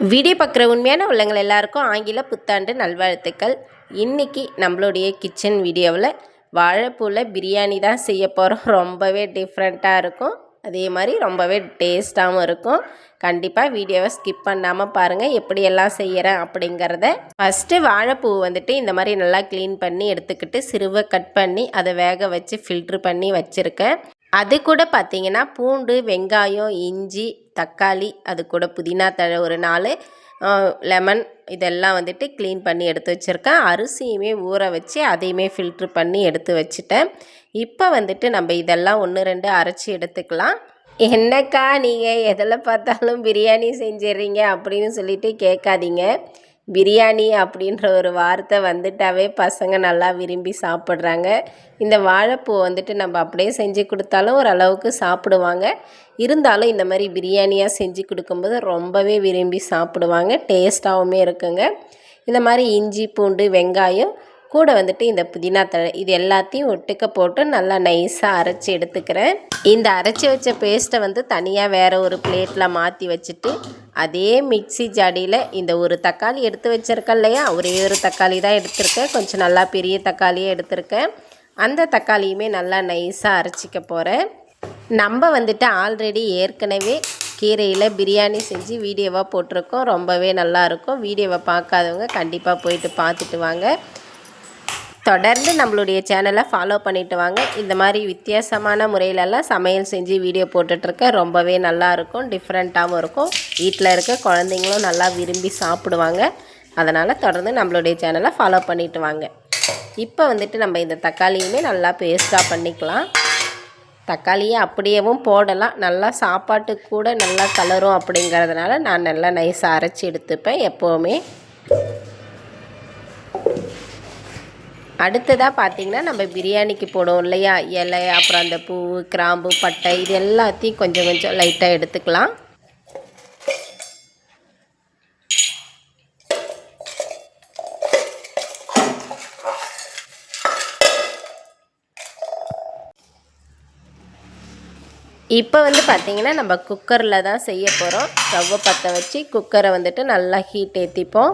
Video பார்க்குற உண்மையான உள்ளங்கள் எல்லாருக்கும் ஆங்கில புத்தாண்டு நல்வாழ்த்துக்கள். இன்றைக்கி நம்மளுடைய கிச்சன் வீடியோவில் வாழைப்பூவில் பிரியாணி தான் செய்ய போகிறோம். ரொம்பவே டிஃப்ரெண்ட்டாக இருக்கும், அதே மாதிரி ரொம்பவே டேஸ்ட்டாகவும் இருக்கும். கண்டிப்பாக வீடியோவை ஸ்கிப் பண்ணாமல் பாருங்கள் எப்படியெல்லாம் செய்கிறேன் அப்படிங்கிறத. ஃபஸ்ட்டு வாழைப்பூ வந்துட்டு இந்த மாதிரி நல்லா க்ளீன் பண்ணி எடுத்துக்கிட்டு சிறுவை கட் பண்ணி அதை வேக வச்சு ஃபில்ட்ரு பண்ணி வச்சுருக்கேன். அது கூட பார்த்திங்கன்னா பூண்டு, வெங்காயம், இஞ்சி, தக்காளி, அது கூட புதினா தழை ஒரு 4, லெமன் இதெல்லாம் வந்துட்டு க்ளீன் பண்ணி எடுத்து வச்சுருக்கேன். அரிசியுமே ஊற வச்சு அதையுமே ஃபில்ட்ரு பண்ணி எடுத்து வச்சுட்டேன். இப்போ வந்துட்டு நம்ம இதெல்லாம் 1, 2 அரைச்சி எடுத்துக்கலாம். என்னக்கா நீங்கள் எதில் பார்த்தாலும் பிரியாணி செஞ்சிடுறீங்க அப்படின்னு சொல்லிட்டு கேட்காதீங்க. பிரியாணி அப்படின்ற ஒரு வார்த்தை வந்துட்டாவே பசங்க நல்லா விரும்பி சாப்பிட்றாங்க. இந்த வாழைப்பூ வந்துட்டு நம்ம அப்படியே செஞ்சு கொடுத்தாலும் ஓரளவுக்கு சாப்பிடுவாங்க. இருந்தாலும் இந்த மாதிரி பிரியாணியாக செஞ்சு கொடுக்கும்போது ரொம்பவே விரும்பி சாப்பிடுவாங்க. டேஸ்ட்டாகவுமே இருக்குங்க. இந்த மாதிரி இஞ்சி, பூண்டு, வெங்காயம் கூட வந்துட்டு இந்த புதினா தழை இது எல்லாத்தையும் ஒட்டுக்க போட்டு நல்லா நைஸாக அரைச்சி எடுத்துக்கிறேன். இந்த அரைச்சி வச்ச பேஸ்ட்டை வந்து தனியாக வேறு ஒரு பிளேட்டில் மாற்றி வச்சுட்டு அதே மிக்ஸி ஜாடியில் இந்த ஒரு தக்காளி எடுத்து வச்சுருக்கேன் இல்லையா, ஒரே ஒரு தக்காளி தான் எடுத்திருக்கேன். கொஞ்சம் நல்லா பெரிய தக்காளியே எடுத்திருக்கேன். அந்த தக்காளியுமே நல்லா நைஸாக அரைச்சிக்க போகிறேன். நம்ம வந்துட்டு ஆல்ரெடி ஏற்கனவே கீரையில் பிரியாணி செஞ்சு வீடியோவாக போட்டிருக்கோம். ரொம்பவே நல்லாயிருக்கும். வீடியோவை பார்க்காதவங்க கண்டிப்பாக போயிட்டு பார்த்துட்டு வாங்க. தொடர்ந்து நம்மளுடைய சேனலை ஃபாலோ பண்ணிவிட்டு வாங்க. இந்த மாதிரி வித்தியாசமான முறையிலெல்லாம் சமையல் செஞ்சு வீடியோ போட்டுட்ருக்கேன். ரொம்பவே நல்லாயிருக்கும், டிஃப்ரெண்ட்டாகவும் இருக்கும். வீட்டில் இருக்க குழந்தைங்களும் நல்லா விரும்பி சாப்பிடுவாங்க. அதனால் தொடர்ந்து நம்மளுடைய சேனலை ஃபாலோ பண்ணிவிட்டு வாங்க. இப்போ வந்துட்டு நம்ம இந்த தக்காளியுமே நல்லா பேஸ்ட்டாக பண்ணிக்கலாம். தக்காளியை அப்படியேவும் போடலாம், நல்லா சாப்பாட்டுக்கு கூட நல்லா கலரும் அப்படிங்கிறதுனால நான் நல்லா நைஸாக அரைச்சி எடுத்துப்பேன் எப்போவுமே. அடுத்ததாக பார்த்திங்கன்னா நம்ம பிரியாணிக்கு போடுவோம் இல்லையா இலை, அப்புறம் அந்த பூ, கிராம்பு, பட்டை இது எல்லாத்தையும் கொஞ்சம் கொஞ்சம் லைட்டாக எடுத்துக்கலாம். இப்போ வந்து பார்த்திங்கன்னா நம்ம குக்கரில் தான் செய்ய போகிறோம். ஸ்டவ்வை பற்ற வச்சு குக்கரை வந்துட்டு நல்லா ஹீட் ஏற்றிப்போம்.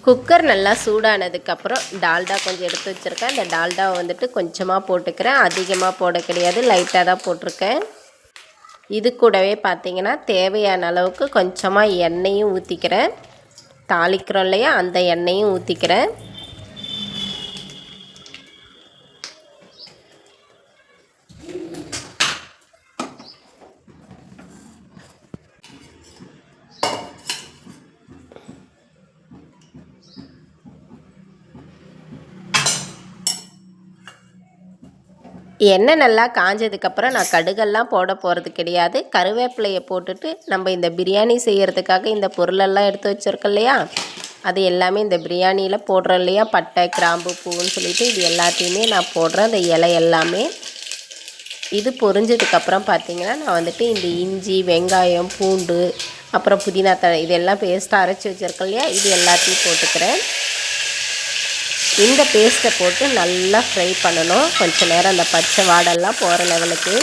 குக்கர் நல்லா சூடானதுக்கப்புறம் டால்டா கொஞ்சம் எடுத்து வச்சுருக்கேன். இந்த டால்டாவை வந்துட்டு கொஞ்சமாக போட்டுக்கிறேன், அதிகமாக போட கிடையாது, லைட்டாக தான் போட்டிருக்கேன். இது கூடவே பார்த்திங்கன்னா தேவையான அளவுக்கு கொஞ்சமாக எண்ணெயும் ஊற்றிக்கிறேன். தாளிக்கிறோம் இல்லையா, அந்த எண்ணெயும் ஊற்றிக்கிறேன். எண்ணெய் நல்லா காஞ்சதுக்கப்புறம் நான் கடுகெல்லாம் போட போகிறது கிடையாது. கருவேப்பிலையை போட்டுட்டு நம்ம இந்த பிரியாணி செய்கிறதுக்காக இந்த பொருளெல்லாம் எடுத்து வச்சுருக்கோம் இல்லையா, அது எல்லாமே இந்த பிரியாணியில் போடுறோம் இல்லையா, பட்டை, கிராம்பு, பூன்னு சொல்லிவிட்டு இது எல்லாத்தையுமே நான் போடுறேன். இந்த இலை எல்லாமே இது பொரிஞ்சதுக்கப்புறம் பார்த்திங்கன்னா நான் வந்துட்டு இந்த இஞ்சி, வெங்காயம், பூண்டு, அப்புறம் புதினா தழை இதெல்லாம் பேஸ்ட்டாக அரைச்சி வச்சுருக்கோம் இல்லையா, இது எல்லாத்தையும் போட்டுக்கிறேன். இந்த பேஸ்ட்டை போட்டு நல்லா ஃப்ரை பண்ணணும். கொஞ்சம் நேரம் அந்த பச்சை வாடெல்லாம் போகிற லெவலுக்கு.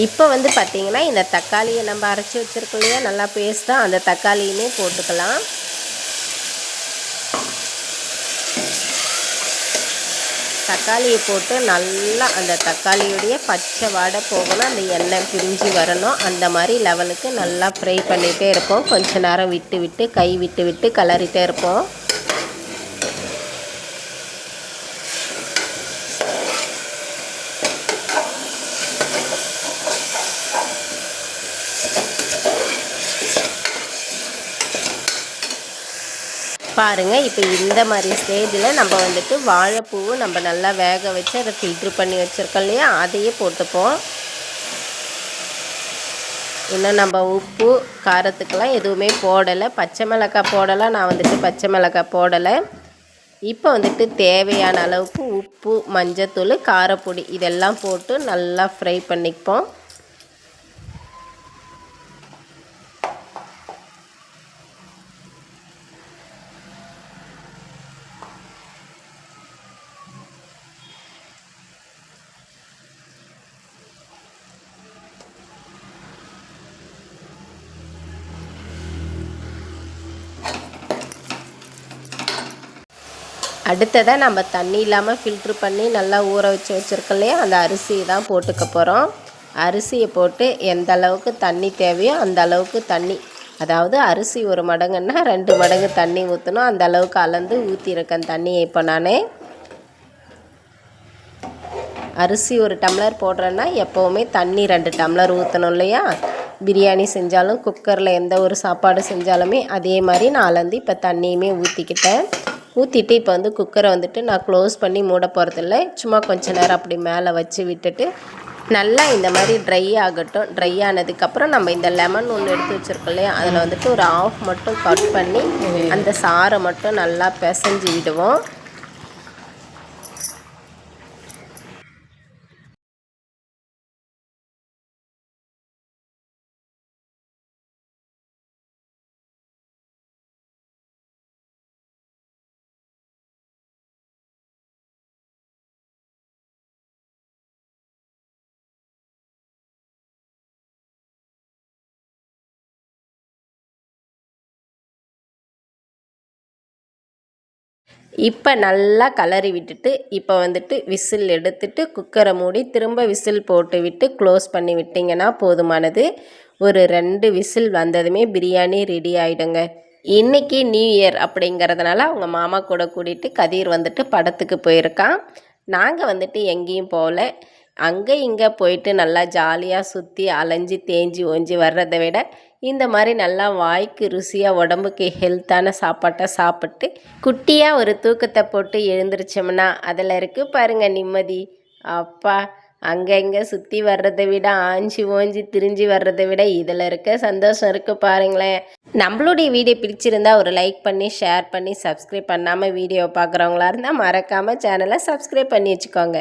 இப்போ வந்து பார்த்திங்கன்னா இந்த தக்காளியை நம்ம அரைச்சி வச்சுருக்கோம் இல்லையா, நல்லா பேஸ்ட்டாக அந்த தக்காளியுமே போட்டுக்கலாம். தக்காளியை போட்டு நல்லா அந்த தக்காளியுடைய பச்சை வாடை போகணும், அந்த எண்ணெய் பிரிஞ்சு வரணும். அந்த மாதிரி லெவலுக்கு நல்லா ஃப்ரை பண்ணிகிட்டே இருப்போம். கொஞ்ச நேரம் விட்டு விட்டு கை விட்டு விட்டு கிளறிட்டே இருப்போம். பாருங்கள், இப்போ இந்த மாதிரி ஸ்டேஜில் நம்ம வந்துட்டு வாழைப்பூவும் நம்ம நல்லா வேக வச்சு அதை ஃபில்ட்ரு பண்ணி வச்சுருக்கோம் இல்லையா, அதையே போட்டுப்போம். இன்னும் நம்ம உப்பு காரத்துக்கெல்லாம் எதுவுமே போடலை. பச்சை மிளகாய் போடலாம், நான் வந்துட்டு பச்சை மிளகாய் போடலை. இப்போ வந்துட்டு தேவையான அளவுக்கு உப்பு, மஞ்சத்தூள், காரப்பொடி இதெல்லாம் போட்டு நல்லா ஃப்ரை பண்ணிப்போம். அடுத்ததாக நம்ம தண்ணி இல்லாமல் ஃபில்ட்ரு பண்ணி நல்லா ஊற வச்சுருக்கோம் இல்லையா, அந்த அரிசியை தான் போட்டுக்க போகிறோம். அரிசியை போட்டு எந்த அளவுக்கு தண்ணி தேவையோ அந்த அளவுக்கு தண்ணி, அதாவது அரிசி 1 மடங்குன்னா 2 மடங்கு தண்ணி ஊற்றணும். அந்த அளவுக்கு அளந்து ஊற்றிருக்கேன் தண்ணியை. இப்போ நான் அரிசி 1 டம்ளர் போடுறேன்னா எப்போவுமே தண்ணி 2 டம்ளர் ஊற்றணும் இல்லையா. பிரியாணி செஞ்சாலும் குக்கரில் எந்த ஒரு சாப்பாடு செஞ்சாலுமே அதே மாதிரி நான் அளந்து இப்போ தண்ணியுமே ஊற்றிக்கிட்டேன். ஊற்றிட்டு இப்போ வந்து குக்கரை வந்துட்டு நான் க்ளோஸ் பண்ணி மூட போகிறதில்ல. சும்மா கொஞ்ச நேரம் அப்படி மேலே வச்சு விட்டுட்டு நல்லா இந்த மாதிரி ட்ரை ஆகட்டும். ட்ரை ஆனதுக்கப்புறம் நம்ம இந்த லெமன் ஒன்று எடுத்து வச்சுருக்கோம் இல்லையா, அதில் வந்துட்டு ஒரு ஆஃப் மட்டும் கட் பண்ணி அந்த சாறை மட்டும் நல்லா பிசைஞ்சு விடுவோம். இப்போ நல்லா கலரி விட்டுட்டு இப்போ வந்துட்டு விசில் எடுத்துட்டு குக்கரை மூடி திரும்ப விசில் போட்டு விட்டு க்ளோஸ் பண்ணி விட்டிங்கன்னா போதுமானது. ஒரு 2 விசில் வந்ததுமே பிரியாணி ரெடி ஆகிடுங்க. இன்றைக்கி நியூ இயர் அப்படிங்கிறதுனால அவங்க மாமா கூட கூட்டிகிட்டு கதிர் வந்துட்டு படத்துக்கு போயிருக்கான். நாங்கள் வந்துட்டு எங்கேயும் போகல. அங்கே இங்கே போயிட்டு நல்லா ஜாலியாக சுற்றி அலைஞ்சி தேஞ்சி ஓஞ்சி வர்றதை விட இந்த மாதிரி நல்லா வாய்க்கு ருசியாக உடம்புக்கு ஹெல்த்தான சாப்பாட்டை சாப்பிட்டு குட்டியாக ஒரு தூக்கத்தை போட்டு எழுந்திரிச்சோம்னா அதில் இருக்குது பாருங்கள் நிம்மதி. அப்பா, அங்கே இங்கே சுற்றி வர்றதை விட ஆஞ்சி ஓஞ்சி திரிஞ்சு வர்றதை விட இதில் இருக்க சந்தோஷம் இருக்குது பாருங்களேன். நம்மளுடைய வீடியோ பிடிச்சிருந்தா ஒரு லைக் பண்ணி ஷேர் பண்ணி சப்ஸ்கிரைப் பண்ணாமல் வீடியோ பார்க்குறவங்களா இருந்தால் மறக்காமல் சேனலை சப்ஸ்கிரைப் பண்ணி வச்சுக்கோங்க.